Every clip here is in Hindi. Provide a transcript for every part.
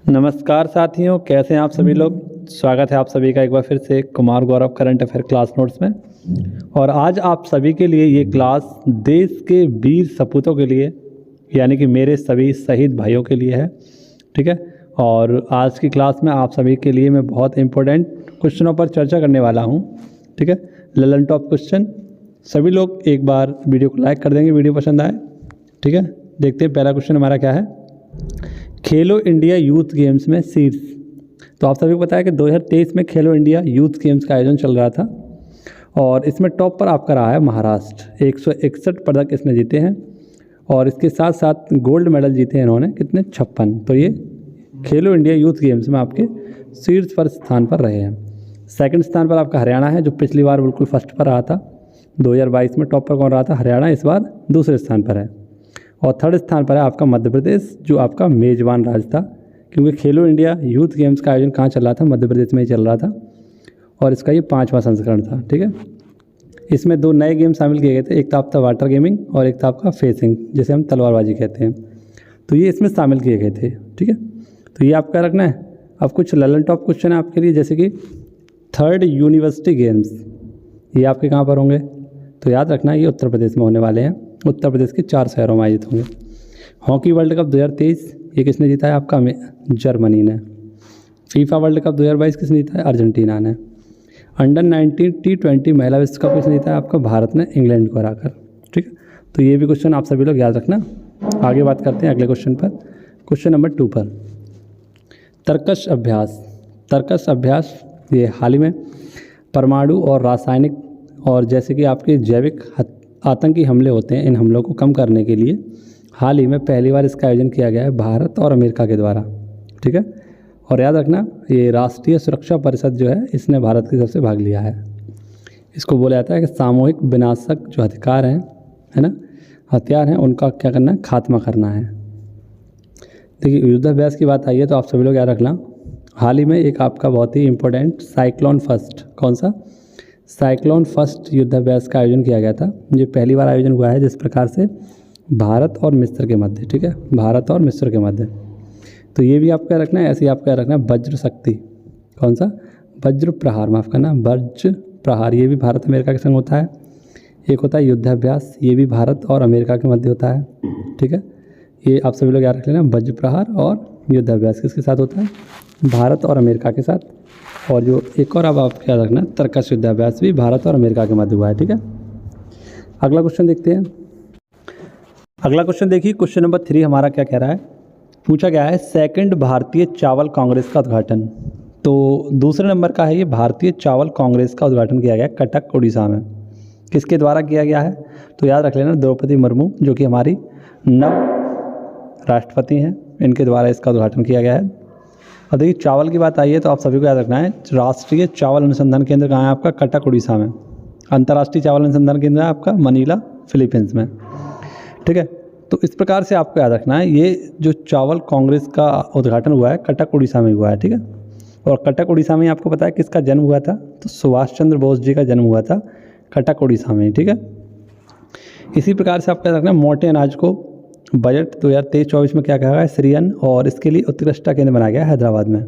नमस्कार साथियों, कैसे हैं आप सभी लोग। स्वागत है आप सभी का एक बार फिर से Kumar Gaurav current affair class notes में। और आज आप सभी के लिए ये क्लास देश के वीर सपूतों के लिए यानी कि मेरे सभी शहीद भाइयों के लिए है, ठीक है। और आज की क्लास में आप सभी के लिए मैं बहुत इंपॉर्टेंट क्वेश्चनों पर चर्चा करने वाला हूँ, ठीक है। Lalan top question. सभी लोग एक बार वीडियो को लाइक कर देंगे, वीडियो पसंद आए, ठीक है। देखते हैं पहला क्वेश्चन हमारा क्या है। खेलो इंडिया यूथ गेम्स में शीर्ष। तो आप सभी को पता है कि 2023 में खेलो इंडिया यूथ गेम्स का आयोजन चल रहा था और इसमें टॉप पर आपका रहा है महाराष्ट्र। 161 पदक इसने जीते हैं और इसके साथ साथ गोल्ड मेडल जीते हैं इन्होंने, कितने 56। तो ये खेलो इंडिया यूथ गेम्स में आपके शीर्ष पर स्थान पर रहे हैं। सेकंड स्थान पर आपका हरियाणा है, जो पिछली बार बिल्कुल फर्स्ट पर रहा था। 2022 में टॉप पर कौन रहा था? हरियाणा। इस बार दूसरे स्थान पर है। और थर्ड स्थान पर है आपका मध्य प्रदेश, जो आपका मेजबान राज्य था, क्योंकि खेलो इंडिया यूथ गेम्स का आयोजन कहाँ चल रहा था? मध्य प्रदेश में ही चल रहा था और इसका ये 5वां संस्करण था, ठीक है। इसमें 2 नए गेम शामिल किए गए थे, एक था आपका वाटर गेमिंग और एक था आपका फेसिंग, जिसे हम तलवारबाजी कहते हैं। तो ये इसमें शामिल किए गए थे, ठीक है। तो ये आपका रखना है। अब कुछ ललन टॉप क्वेश्चन है आपके लिए, जैसे कि 3rd यूनिवर्सिटी गेम्स, ये आपके कहाँ पर होंगे? तो याद रखना ये उत्तर प्रदेश में होने वाले हैं। उत्तर प्रदेश के 4 शहरों में आयोजित होंगे। हॉकी वर्ल्ड कप 2023 ये किसने जीता है? आपका जर्मनी ने। फीफा वर्ल्ड कप 2022 किसने जीता है? अर्जेंटीना ने। अंडर 19 T20 महिला विश्व कप किसने जीता है? आपका भारत ने, इंग्लैंड को हराकर, ठीक है। तो ये भी क्वेश्चन आप सभी लोग याद रखना। आगे बात करते हैं अगले क्वेश्चन पर, क्वेश्चन नंबर 2 पर। तर्कश अभ्यास। तर्कश अभ्यास ये हाल ही में परमाणु और रासायनिक और जैसे कि आपके जैविक आतंकी हमले होते हैं, इन हमलों को कम करने के लिए हाल ही में पहली बार इसका आयोजन किया गया है भारत और अमेरिका के द्वारा, ठीक है। और याद रखना ये राष्ट्रीय सुरक्षा परिषद जो है, इसने भारत की तरफ से भाग लिया है। इसको बोला जाता है कि सामूहिक विनाशक जो अधिकार हैं, है ना, हथियार हैं, उनका क्या करना है? खात्मा करना है। देखिए युद्धाभ्यास की बात आई है तो आप सभी लोग याद रखना, हाल ही में एक आपका बहुत ही इंपॉर्टेंट साइक्लोन फर्स्ट, कौन सा? साइक्लोन फर्स्ट युद्धाभ्यास का आयोजन किया गया था। ये पहली बार आयोजन हुआ है जिस प्रकार से भारत और मिस्र के मध्य, ठीक है, भारत और मिस्र के मध्य। तो ये भी आपका रखना है। ऐसे ही आपका रखना है वज्र शक्ति, कौन सा? वज्र प्रहार, माफ़ करना, वज्र प्रहार, ये भी भारत अमेरिका के संग होता है। एक होता है युद्धाभ्यास, ये भी भारत और अमेरिका के मध्य होता है, ठीक है। ये आप सभी लोग याद रख लेना, वज्र प्रहार और युद्धाभ्यास किसके साथ होता है? भारत और अमेरिका के साथ। और जो एक और अब आप याद रखना, तर्कश युद्धाभ्यास भी भारत और अमेरिका के मध्य हुआ है, ठीक है। अगला क्वेश्चन देखते हैं। अगला क्वेश्चन देखिए, क्वेश्चन नंबर 3 हमारा क्या कह रहा है? पूछा गया है 2nd भारतीय चावल कांग्रेस का उद्घाटन। तो दूसरे नंबर का है ये, भारतीय चावल कांग्रेस का उद्घाटन किया गया कटक उड़ीसा में। किसके द्वारा किया गया है? तो याद रख लेना, द्रौपदी मुर्मू, जो कि हमारी नव राष्ट्रपति हैं, इनके द्वारा इसका उद्घाटन किया गया है। और देखिए चावल की बात आई है तो आप सभी को याद रखना है, राष्ट्रीय चावल अनुसंधान केंद्र कहाँ है आपका? कटक उड़ीसा में। अंतर्राष्ट्रीय चावल अनुसंधान केंद्र है आपका मनीला, फिलीपींस में, ठीक है। तो इस प्रकार से आपको याद रखना है, ये जो चावल कांग्रेस का उद्घाटन हुआ है कटक उड़ीसा में हुआ है, ठीक है। और कटक उड़ीसा में आपको पता है किसका जन्म हुआ था? तो सुभाष चंद्र बोस जी का जन्म हुआ था कटक उड़ीसा में, ठीक है। इसी प्रकार से आपको याद रखना है, मोटे अनाज को बजट 2023-24 में क्या कहा गया? श्री अन्न, और इसके लिए उत्कृष्टता केंद्र बनाया गया हैदराबाद में।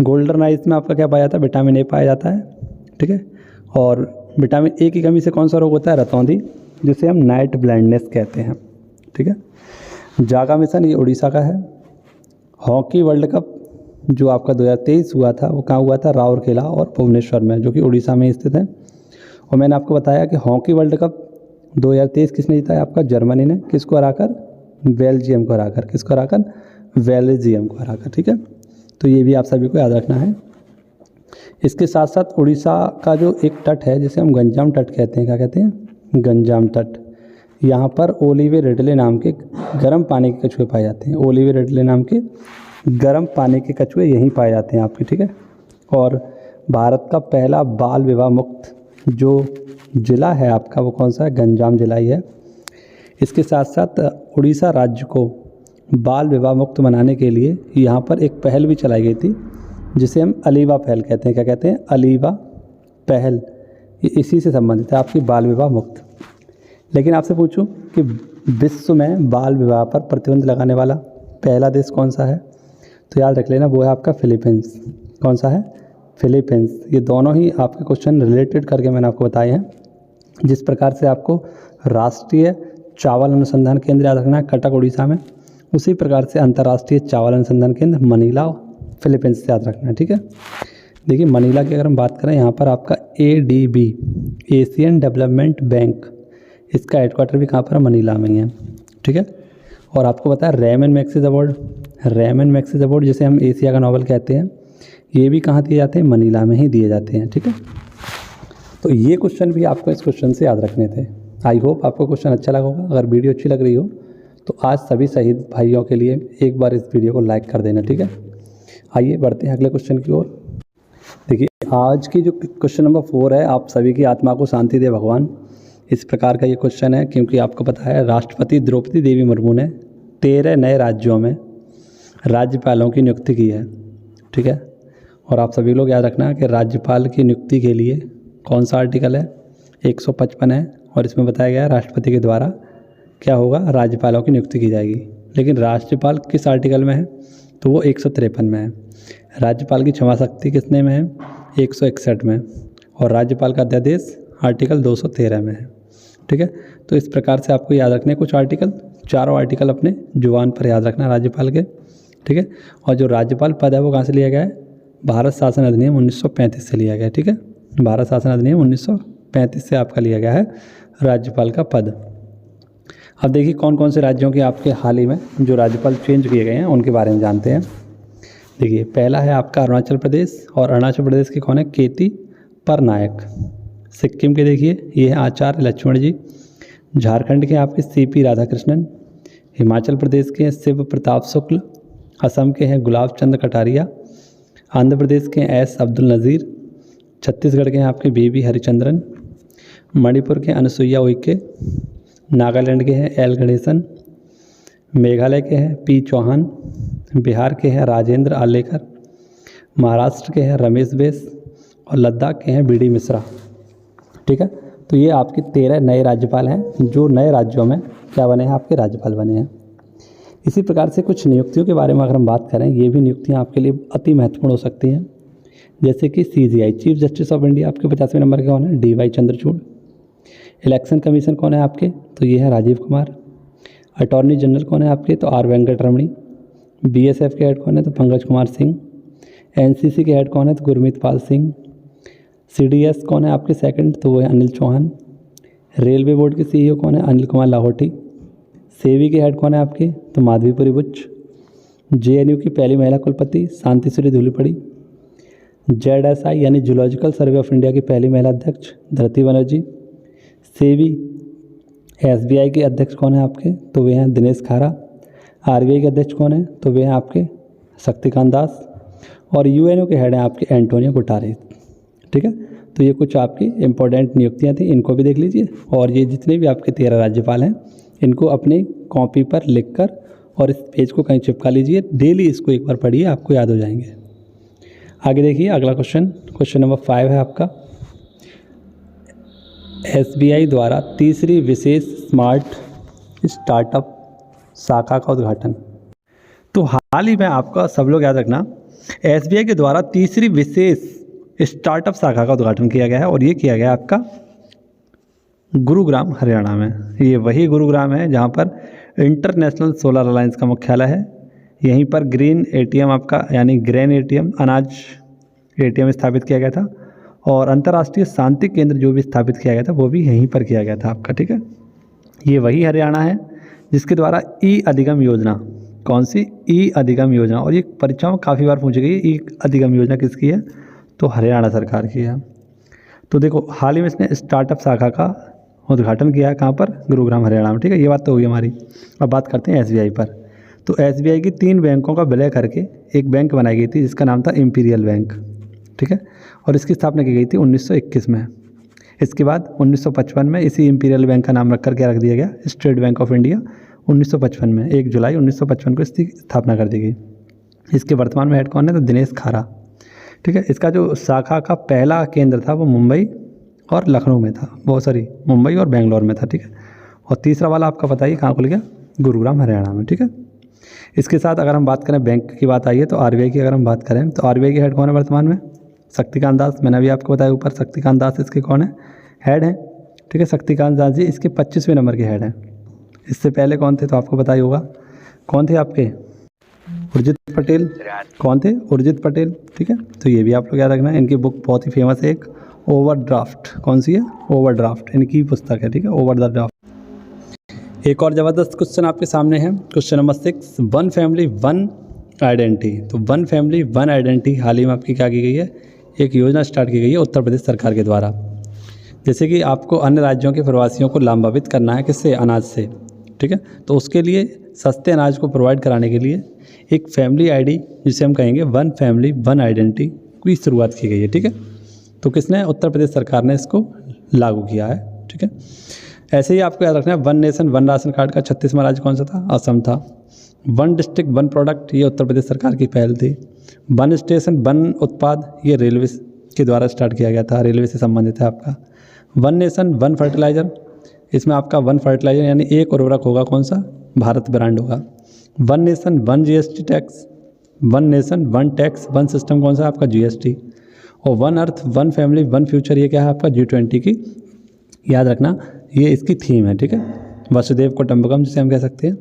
गोल्डन राइस में आपका क्या पाया जाता है? विटामिन ए पाया जाता है, ठीक है। और विटामिन ए की कमी से कौन सा रोग होता है? रतौंधी, जिसे हम नाइट ब्लाइंडनेस कहते हैं, ठीक है। जागा मिशन ये उड़ीसा का है। हॉकी वर्ल्ड कप जो आपका 2023 हुआ था, वो कहाँ हुआ था? राउरकेला और भुवनेश्वर में, जो कि उड़ीसा में स्थित है। और मैंने आपको बताया कि हॉकी वर्ल्ड कप 2023 किसने जीता है? आपका जर्मनी ने। किसको हराकर? बेल्जियम को हराकर। किसको हराकर? बेल्जियम को हराकर, ठीक है। तो ये भी आप सभी को याद रखना है। इसके साथ साथ उड़ीसा का जो एक तट है, जिसे हम गंजाम तट कहते हैं, क्या कहते हैं? गंजाम तट। यहाँ पर ओलिवे रिडले नाम के गर्म पानी के कछुए पाए जाते हैं। ओलिवे रिडले नाम के गर्म पानी के कछुए यहीं पाए जाते हैं आपके, ठीक है। और भारत का पहला बाल विवाह मुक्त जो जिला है आपका, वो कौन सा है? गंजाम जिला ही है। इसके साथ साथ उड़ीसा राज्य को बाल विवाह मुक्त बनाने के लिए यहाँ पर एक पहल भी चलाई गई थी, जिसे हम अलीवा पहल कहते हैं। क्या कहते हैं? अलीवा पहल। ये इसी से संबंधित है, आपकी बाल विवाह मुक्त। लेकिन आपसे पूछूं कि विश्व में बाल विवाह पर प्रतिबंध लगाने वाला पहला देश कौन सा है? तो याद रख लेना वो है आपका फिलीपींस। कौन सा है? फिलीपींस। ये दोनों ही आपके क्वेश्चन रिलेटेड करके मैंने आपको बताए हैं। जिस प्रकार से आपको राष्ट्रीय चावल अनुसंधान केंद्र याद रखना है कटक उड़ीसा में, उसी प्रकार से अंतर्राष्ट्रीय चावल अनुसंधान केंद्र मनीला फिलीपींस से याद रखना है। ठीक है, देखिए मनीला की अगर हम बात करें, यहाँ पर आपका ADB एशियन डेवलपमेंट बैंक, इसका हेडक्वार्टर भी कहाँ पर? मनीला में ही है। ठीक है, और आपको पता है Ramon Magsaysay award, Ramon Magsaysay award जिसे हम एशिया का नोबेल कहते हैं, ये भी कहाँ दिए जाते हैं? मनीला में ही दिए जाते हैं। ठीक है, तो ये क्वेश्चन भी आपको इस क्वेश्चन से याद रखने थे। आई होप आपको क्वेश्चन अच्छा लगा होगा। अगर वीडियो अच्छी लग रही हो तो आज सभी शहीद भाइयों के लिए एक बार इस वीडियो को लाइक कर देना। ठीक है, आइए बढ़ते हैं अगले क्वेश्चन की ओर। देखिए आज की जो क्वेश्चन नंबर 4 है, आप सभी की आत्मा को शांति दे भगवान, इस प्रकार का ये क्वेश्चन है। क्योंकि आपको पता है राष्ट्रपति द्रौपदी देवी मुर्मू ने 13 नए राज्यों में राज्यपालों की नियुक्ति की है। ठीक है, और आप सभी लोग याद रखना कि राज्यपाल की नियुक्ति के लिए कौन सा आर्टिकल है? 155 है, और इसमें बताया गया है राष्ट्रपति के द्वारा क्या होगा? राज्यपालों की नियुक्ति की जाएगी। लेकिन राज्यपाल किस आर्टिकल में है? तो वो 153 में है। राज्यपाल की क्षमा शक्ति कितने में है? 161 में, और राज्यपाल का अध्यादेश आर्टिकल 213 में है। ठीक है, तो इस प्रकार से आपको याद रखने कुछ आर्टिकल, चारों आर्टिकल अपने जुबान पर याद रखना राज्यपाल के। ठीक है, और जो राज्यपाल पद है वो कहाँ से लिया गया है? भारत शासन अधिनियम 1935 से लिया गया है। ठीक है, भारत शासन अधिनियम 1935 से आपका लिया गया है राज्यपाल का पद। अब देखिए कौन कौन से राज्यों के आपके हाल ही में जो राज्यपाल चेंज किए गए हैं उनके बारे में जानते हैं। देखिए पहला है आपका अरुणाचल प्रदेश, और अरुणाचल प्रदेश के कौन है? केती परनायक। सिक्किम के देखिए ये हैं आचार्य लक्ष्मण जी। झारखंड के आपके CP राधाकृष्णन। हिमाचल प्रदेश के हैं शिव प्रताप शुक्ल। असम के हैं गुलाब चंद कटारिया। आंध्र प्रदेश के हैं S अब्दुल नज़ीर। छत्तीसगढ़ के हैं आपके BB हरिचंद्रन। मणिपुर के अनसुईया उइके। नागालैंड के हैं L गणेशन। मेघालय के हैं P चौहान। बिहार के हैं राजेंद्र आलेकर। महाराष्ट्र के हैं रमेश बैस, और लद्दाख के हैं BD मिश्रा। ठीक है, तो ये आपके 13 नए राज्यपाल हैं जो नए राज्यों में क्या बने हैं? आपके राज्यपाल बने हैं। इसी प्रकार से कुछ नियुक्तियों के बारे में अगर हम बात करें, ये भी नियुक्तियाँ आपके लिए अति महत्वपूर्ण हो सकती हैं। जैसे कि CJI chief justice of India आपके 50वें नंबर के कौन है? DY चंद्रचूड़। इलेक्शन कमीशन कौन है आपके? तो ये है राजीव कुमार। अटॉर्नी जनरल कौन है आपके? तो R वेंकट रमणी। BSF के हेड कौन है? तो पंकज कुमार सिंह। NCC के हेड कौन है? तो गुरमीत पाल सिंह। CDS कौन है आपके सेकंड? तो वो है अनिल चौहान। रेलवे बोर्ड के CEO कौन है? अनिल कुमार लाहौटी। सेवी के हेड कौन है आपके? तो माधवीपुरी बुच। JNU की पहली महिला कुलपति शांतिश्री धूलीपड़ी। ZSI यानी जूलॉजिकल सर्वे ऑफ इंडिया की पहली महिला अध्यक्ष धरती बनर्जी। सेवी SBI के अध्यक्ष कौन है आपके? तो वे हैं दिनेश खारा। RBI के अध्यक्ष कौन है? तो वे हैं आपके शक्तिकांत दास। और UNO के हेड हैं आपके एंटोनियो गुटारेस। ठीक है, तो ये कुछ आपकी इंपॉर्टेंट नियुक्तियां थी, इनको भी देख लीजिए। और ये जितने भी आपके 13 राज्यपाल हैं इनको अपनी कॉपी पर लिखकर और इस पेज को कहीं चिपका लीजिए। डेली इसको एक बार पढ़िए, आपको याद हो जाएंगे। आगे देखिए अगला क्वेश्चन नंबर 5 है आपका। SBI द्वारा तीसरी विशेष स्मार्ट स्टार्टअप शाखा का उद्घाटन। तो हाल ही में आपका सब लोग याद रखना SBI के द्वारा तीसरी विशेष स्टार्टअप शाखा का उद्घाटन किया गया है, और ये किया गया आपका गुरुग्राम हरियाणा में। ये वही गुरुग्राम है जहाँ पर इंटरनेशनल सोलर अलायंस का मुख्यालय है। यहीं पर ग्रीन ATM आपका यानी ग्रेन ATM अनाज ATM स्थापित किया गया था, और अंतर्राष्ट्रीय शांति केंद्र जो भी स्थापित किया गया था वो भी यहीं पर किया गया था आपका। ठीक है, ये वही हरियाणा है जिसके द्वारा अधिगम योजना, कौन सी? अधिगम योजना, और ये परीक्षाओं में काफ़ी बार पूछी गई अधिगम योजना किसकी है? तो हरियाणा सरकार की है। तो देखो हाल ही में इसने स्टार्टअप शाखा का उद्घाटन किया है, कहाँ पर? गुरुग्राम हरियाणा में। ठीक है, ये बात तो हुई हमारी। अब बात करते हैं SBI पर। तो SBI की 3 बैंकों का विलय करके एक बैंक बनाई गई थी जिसका नाम था इंपीरियल बैंक। ठीक है, और इसकी स्थापना की गई थी 1921 में। इसके बाद 1955 में इसी इंपीरियल बैंक का नाम रख कर क्या रख दिया गया? State bank of India. 1955 में 1 जुलाई 1955 को इसकी स्थापना कर दी गई। इसके वर्तमान में हेड कौन है? तो दिनेश खारा। ठीक है, इसका जो शाखा का पहला केंद्र था वो मुंबई और लखनऊ में था, मुंबई और बेंगलोर में था। ठीक है, और तीसरा वाला आपका बताइए कहाँ खुल गया? गुरुग्राम हरियाणा में। ठीक है, इसके साथ अगर हम बात करें बैंक की बात आई है तो आरबीआई की अगर हम बात करें तो आरबीआई के हेड कौन है वर्तमान में? शक्तिकांत दास। मैंने अभी आपको बताया ऊपर, शक्तिकांत दास इसके कौन है? हेड हैं। ठीक है, शक्तिकांत दास जी इसके 25वें नंबर के हेड हैं। इससे पहले कौन थे तो आपको पता ही होगा, कौन थे आपके? उर्जित पटेल। कौन थे? उर्जित पटेल। ठीक है, तो ये भी आप लोग याद रखना है। इनकी बुक बहुत ही फेमस है, एक ओवरड्राफ्ट। कौन सी है? ओवरड्राफ्ट, इनकी पुस्तक है। ठीक है, ओवर द ड्राफ्ट। एक और ज़बरदस्त क्वेश्चन आपके सामने है, question number 6, one family one identity. तो वन फैमिली वन आइडेंटिटी हाल ही में आपकी क्या की गई है? एक योजना स्टार्ट की गई है उत्तर प्रदेश सरकार के द्वारा। जैसे कि आपको अन्य राज्यों के प्रवासियों को लाभान्वित करना है, किससे? अनाज से। ठीक है, तो उसके लिए सस्ते अनाज को प्रोवाइड कराने के लिए एक फैमिली आईडी, जिसे हम कहेंगे वन फैमिली वन आइडेंटिटी, की शुरुआत की गई है। ठीक है, तो किसने? उत्तर प्रदेश सरकार ने इसको लागू किया है। ठीक है, ऐसे ही आपको याद रखना है, one nation one ration card का 36वां राज्य कौन सा था? असम था। वन डिस्ट्रिक्ट वन प्रोडक्ट, ये उत्तर प्रदेश सरकार की पहल थी। वन स्टेशन वन उत्पाद, ये रेलवे के द्वारा स्टार्ट किया गया था, रेलवे से संबंधित है आपका। वन नेशन वन फर्टिलाइज़र, इसमें आपका वन फर्टिलाइज़र यानी एक उर्वरक होगा, कौन सा? भारत ब्रांड होगा। One nation one GST tax, one nation one tax one system, कौन सा? आपका जीएसटी। और one earth one family one future, ये क्या है आपका? G20 की, याद रखना, ये इसकी थीम है। ठीक है, वसुदेव कुटुंबकम जिसे हम कह सकते हैं।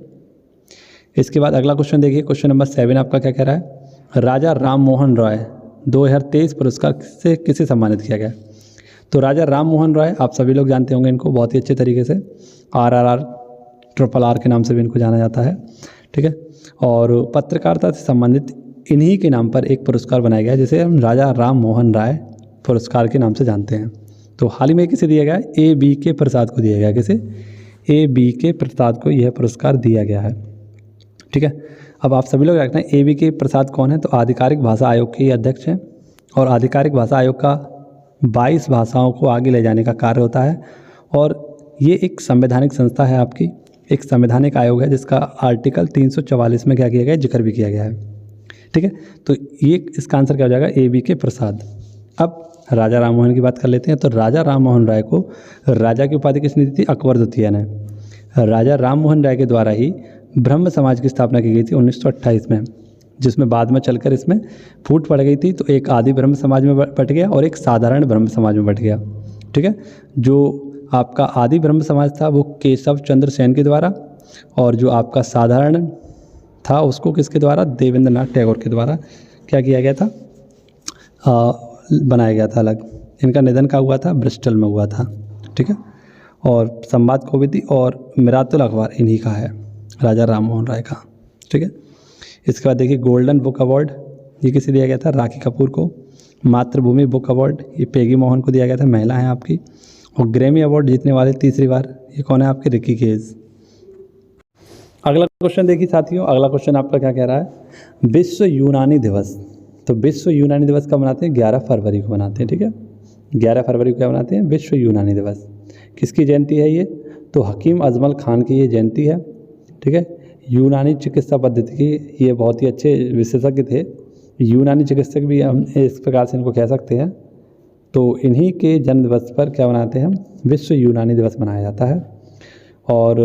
इसके बाद अगला क्वेश्चन देखिए, क्वेश्चन नंबर 7 आपका क्या कह रहा है? राजा राम मोहन रॉय 2023 पुरस्कार से किसे सम्मानित किया गया? तो राजा राम मोहन रॉय आप सभी लोग जानते होंगे इनको बहुत ही अच्छे तरीके से, RRR ट्रिपल आर के नाम से भी इनको जाना जाता है। ठीक है, और पत्रकारिता से संबंधित इन्हीं के नाम पर एक पुरस्कार बनाया गया है, जिसे हम राजा राम मोहन राय पुरस्कार के नाम से जानते हैं। तो हाल ही में किसे दिया गया है? ABK प्रसाद को दिया गया। किसे? ABK प्रसाद को यह पुरस्कार दिया गया है। ठीक है, अब आप सभी लोग रखना है ABK प्रसाद कौन है? तो आधिकारिक भाषा आयोग के अध्यक्ष हैं, और आधिकारिक भाषा आयोग का 22 भाषाओं को आगे ले जाने का कार्य होता है। और ये एक संवैधानिक संस्था है आपकी, एक संवैधानिक आयोग है, जिसका आर्टिकल 344 में क्या किया गया है? जिक्र भी किया गया है। ठीक है, तो ये इसका आंसर क्या हो जाएगा? ABK प्रसाद। अब राजा राम मोहन की बात कर लेते हैं। तो राजा राम मोहन राय को राजा की उपाधि किसने दी थी? अकबर द्वितीय ने। राजा राम मोहन राय के द्वारा ही ब्रह्म समाज की स्थापना की गई थी 1928 में, जिसमें बाद में चलकर इसमें फूट पड़ गई थी। तो एक आदि ब्रह्म समाज में बट गया और एक साधारण ब्रह्म समाज में बट गया। ठीक है, जो आपका आदि ब्रह्म समाज था वो केशव चंद्र सेन के द्वारा, और जो आपका साधारण था उसको किसके द्वारा? देवेंद्र नाथ टैगोर के द्वारा क्या किया गया था? बनाया गया था अलग। इनका निधन का हुआ था? ब्रिस्टल में हुआ था। ठीक है, और संवाद कोविदी और मिरातुल अखबार इन्हीं का है, राजा राम मोहन राय का। ठीक है, इसके बाद देखिए गोल्डन बुक अवार्ड, ये किसे दिया गया था? राखी कपूर को। मातृभूमि बुक अवार्ड, ये पेगी मोहन को दिया गया था, महिला हैं आपकी। और ग्रैमी अवार्ड जीतने वाले तीसरी बार, ये कौन है आपके? Ricky cage. अगला क्वेश्चन देखिए साथियों, अगला क्वेश्चन आपका क्या कह रहा है? विश्व यूनानी दिवस। तो विश्व यूनानी दिवस कब मनाते हैं? 11 फरवरी को मनाते हैं। ठीक है, 11 फरवरी को क्या मनाते हैं? विश्व यूनानी दिवस। किसकी जयंती है ये? तो हकीम अजमल खान की ये जयंती है। ठीक है, यूनानी चिकित्सा पद्धति की ये बहुत ही अच्छे विशेषज्ञ थे। यूनानी चिकित्सक भी हम इस प्रकार से इनको कह सकते हैं। तो इन्हीं के जन्म दिवस पर क्या मनाते हैं हम? विश्व यूनानी दिवस मनाया जाता है। और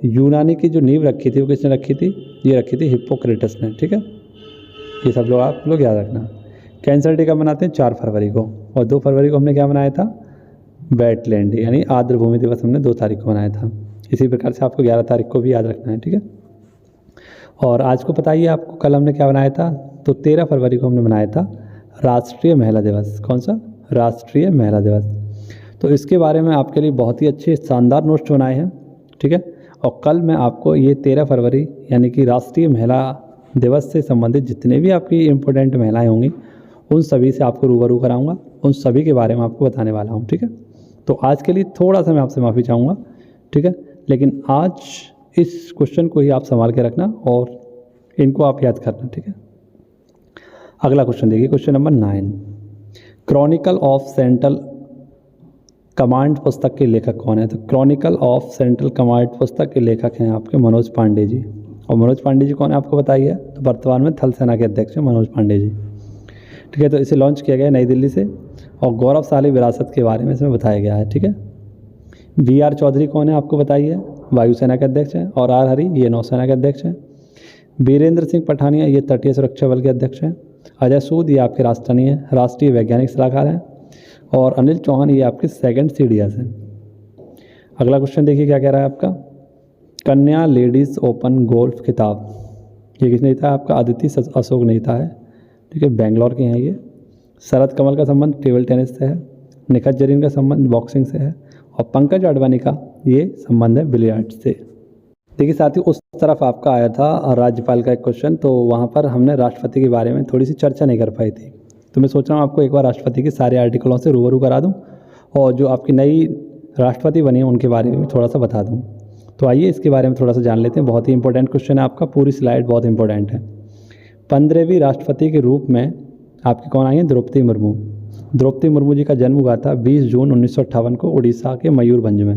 यूनानी की जो नींव रखी थी वो किसने रखी थी? ये रखी थी हिप्पोक्रेटस ने। ठीक है, ये सब लोग आप लोग याद रखना। कैंसर डे कब मनाते हैं? 4 फरवरी को। और 2 फरवरी को हमने क्या मनाया था? वेटलैंड डे यानी आर्द्र भूमि दिवस हमने 2 तारीख को मनाया था। इसी प्रकार से आपको 11 तारीख को भी याद रखना है। ठीक है, और आज को पता ही है आपको, कल हमने क्या बनाया था? तो 13 फरवरी को हमने मनाया था राष्ट्रीय महिला दिवस। कौन सा? राष्ट्रीय महिला दिवस। तो इसके बारे में आपके लिए बहुत ही अच्छे शानदार नोट्स बनाए हैं। ठीक है, और कल मैं आपको ये 13 फरवरी यानी कि राष्ट्रीय महिला दिवस से संबंधित जितने भी आपकी इम्पोर्टेंट महिलाएं होंगी उन सभी से आपको रूबरू कराऊंगा, उन सभी के बारे में आपको बताने वाला हूं। ठीक है, तो आज के लिए थोड़ा सा मैं आपसे माफ़ी चाहूँगा। ठीक है, लेकिन आज इस क्वेश्चन को ही आप संभाल के रखना और इनको आप याद करना। ठीक है, अगला क्वेश्चन देखिए, question number 9, Chronicle of central command पुस्तक के लेखक कौन है? तो क्रॉनिकल ऑफ सेंट्रल कमांड पुस्तक के लेखक हैं आपके मनोज पांडे जी। और मनोज पांडे जी कौन है आपको बताइए? तो वर्तमान में थल सेना के अध्यक्ष हैं मनोज पांडे जी। ठीक है, तो इसे लॉन्च किया गया नई दिल्ली से और गौरवशाली विरासत के बारे में इसमें बताया गया है। ठीक है, BR चौधरी कौन है आपको बताइए? वायुसेना के अध्यक्ष हैं। और R हरी ये नौसेना के अध्यक्ष हैं। वीरेंद्र सिंह पठानिया ये तटीय सुरक्षा बल के अध्यक्ष हैं। अजय सूद ये आपके राष्ट्रीय वैज्ञानिक सलाहकार हैं। और अनिल चौहान ये आपके सेकंड CDS हैं। अगला क्वेश्चन देखिए क्या कह रहा है आपका। कन्या लेडीज़ ओपन गोल्फ खिताब ये किसने जीता है आपका? अदिति अशोक ने जीता है। ठीक है, बेंगलोर के हैं ये। शरद कमल का संबंध टेबल टेनिस से है। निखत जरीन का संबंध बॉक्सिंग से है। और पंकज अडवाणी का ये संबंध है बिलियर्ड से। देखिए साथियों, उस तरफ आपका आया था राज्यपाल का एक क्वेश्चन, तो वहाँ पर हमने राष्ट्रपति के बारे में थोड़ी सी चर्चा नहीं कर पाई थी। तो मैं सोच रहा हूँ आपको एक बार राष्ट्रपति के सारे आर्टिकलों से रूबरू करा दूँ और जो आपकी नई राष्ट्रपति बनी है उनके बारे में भी थोड़ा सा बता दूँ। तो आइए इसके बारे में थोड़ा सा जान लेते हैं। बहुत ही इंपॉर्टेंट क्वेश्चन है आपका, पूरी स्लाइड बहुत इंपॉर्टेंट है। 15वीं राष्ट्रपति के रूप में आपकी कौन आई है? द्रौपदी मुर्मू। द्रौपदी मुर्मू जी का जन्म हुआ था 20 जून 1958 को उड़ीसा के मयूरभंज में।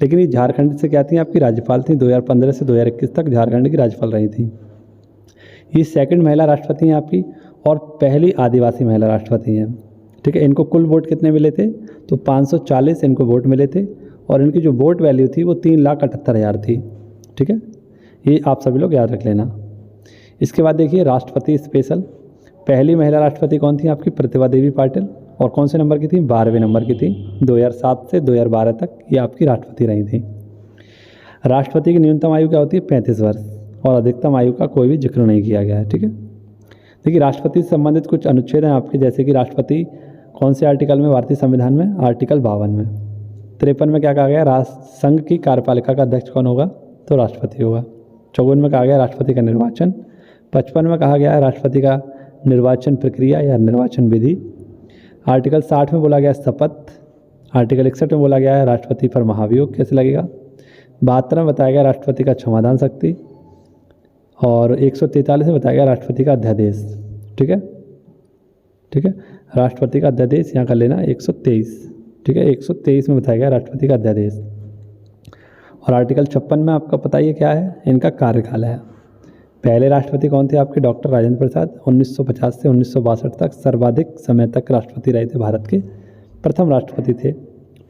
लेकिन ये झारखंड से क्या थी? आपकी राज्यपाल थी। 2015 से 2021 तक झारखंड की राज्यपाल रही थी। ये सेकंड महिला राष्ट्रपति हैं आपकी और पहली आदिवासी महिला राष्ट्रपति हैं। ठीक है, इनको कुल वोट कितने मिले थे? तो 540 इनको वोट मिले थे और इनकी जो वोट वैल्यू थी वो 3,78,000 थी। ठीक है, ये आप सभी लोग याद रख लेना। इसके बाद देखिए राष्ट्रपति स्पेशल। पहली महिला राष्ट्रपति कौन थी? आपकी प्रतिभा देवी पाटिल। और कौन से नंबर की थी? 12वें नंबर की थी। 2007 से 2012 तक ये आपकी राष्ट्रपति रही थी। राष्ट्रपति की न्यूनतम आयु क्या होती है? 35 वर्ष। और अधिकतम आयु का कोई भी जिक्र नहीं किया गया है। ठीक है, देखिए राष्ट्रपति से संबंधित कुछ अनुच्छेद हैं आपके, जैसे कि राष्ट्रपति कौन से आर्टिकल में? भारतीय संविधान में आर्टिकल 52 में। 53 में क्या कहा गया? राष्ट्र संघ की कार्यपालिका का अध्यक्ष कौन होगा? तो राष्ट्रपति होगा। 54 में कहा गया राष्ट्रपति का निर्वाचन। 55 में कहा गया है राष्ट्रपति का निर्वाचन प्रक्रिया या निर्वाचन विधि। आर्टिकल 60 में बोला गया शपथ। आर्टिकल 61 में बोला गया है राष्ट्रपति पर महाभियोग कैसे लगेगा। 72 में बताया गया राष्ट्रपति का क्षमादान शक्ति। और 143 में बताया गया राष्ट्रपति का अध्यादेश। ठीक है, ठीक है, राष्ट्रपति का अध्यादेश यहाँ कर लेना 123। ठीक है, 123 में बताया गया राष्ट्रपति का अध्यादेश। और आर्टिकल 56 में आपका पता ही क्या है? इनका कार्यकाल है। पहले राष्ट्रपति कौन थे आपके? डॉक्टर राजेंद्र प्रसाद। 1950 से 1962 तक सर्वाधिक समय तक राष्ट्रपति रहे थे। भारत के प्रथम राष्ट्रपति थे।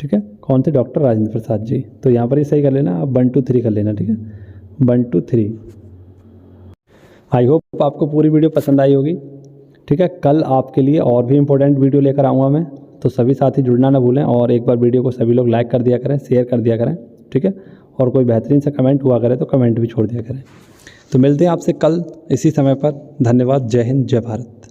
ठीक है, कौन थे? डॉक्टर राजेंद्र प्रसाद जी। तो यहाँ पर ही सही कर लेना, आप 1 2 3 कर लेना। ठीक है, 1 2 3। आई होप आपको पूरी वीडियो पसंद आई होगी। ठीक है, कल आपके लिए और भी इम्पोर्टेंट वीडियो लेकर आऊँगा मैं, तो सभी साथी जुड़ना ना भूलें और एक बार वीडियो को सभी लोग लाइक कर दिया करें, शेयर कर दिया करें। ठीक है, और कोई बेहतरीन सा कमेंट हुआ करे तो कमेंट भी छोड़ दिया करें। तो मिलते हैं आपसे कल इसी समय पर। धन्यवाद। जय हिंद, जय भारत।